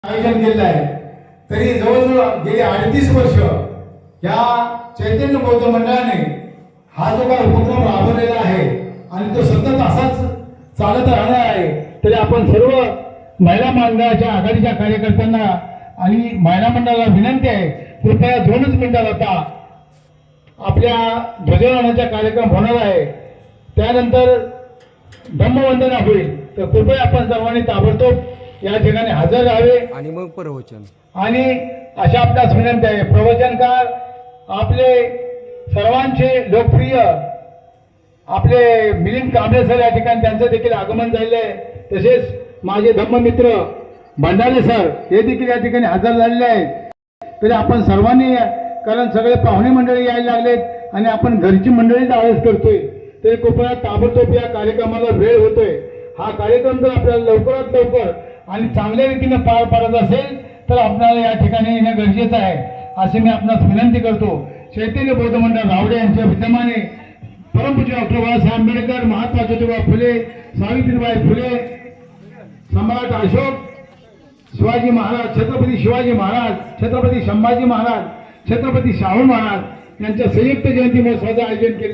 आयोजन केलं आहे, तरी जवळजवळ गेली 38 वर्ष या चैतन्य बौद्ध मंडळाने हा जो काही उपक्रम राबवलेला आहे आणि तो सतत असाच चालत राहणार आहे. तरी आपण सर्व महिला मंडळाच्या आघाडीच्या कार्यकर्त्यांना आणि महिला मंडळाला विनंती आहे, कृपया 2च मिनिटात आता आपल्या ध्वजारोहणाचा कार्यक्रम होणार आहे, त्यानंतर धम्मवंदना होईल. तर कृपया आपण सर्वांनी ताबडतोब या ठिकाणी हजर राहावे आणि मग प्रवचन. आणि अशा आपल्यास विनंती आहे, प्रवचनकार आपले सर्वांचे लोकप्रिय आपले मिलिंद कांबळे सर या ठिकाणी त्यांचं देखील आगमन झालेलं आहे. तसेच माझे धम्ममित्र भंडारे सर हे देखील या ठिकाणी हजर झालेले आहेत. तरी आपण सर्वांनी, कारण सगळे पाहुणे मंडळी यायला लागलेत आणि आपण घरची मंडळीच आवाज करतोय, तरी कृपया ताबडतोब या कार्यक्रमाला वेळ होतोय. हा कार्यक्रम जर आपल्याला लवकरात लवकर आणि चांगल्या रीतीने पार पाडत असेल तर आपल्याला या ठिकाणी येणं गरजेचं आहे, असे मी आपणास विनंती करतो. चैतन्य बौद्ध मंडळ रावडे यांच्या विद्यमाने परमपूज्य डॉक्टर बाबासाहेब आंबेडकर, महात्मा ज्योतिबा फुले, सावित्रीबाई फुले, सम्राट अशोक, शिवाजी महाराज, छत्रपती शिवाजी महाराज, छत्रपती संभाजी महाराज, छत्रपती शाहू महाराज यांच्या संयुक्त जयंती महोत्सवाचं आयोजन केलं.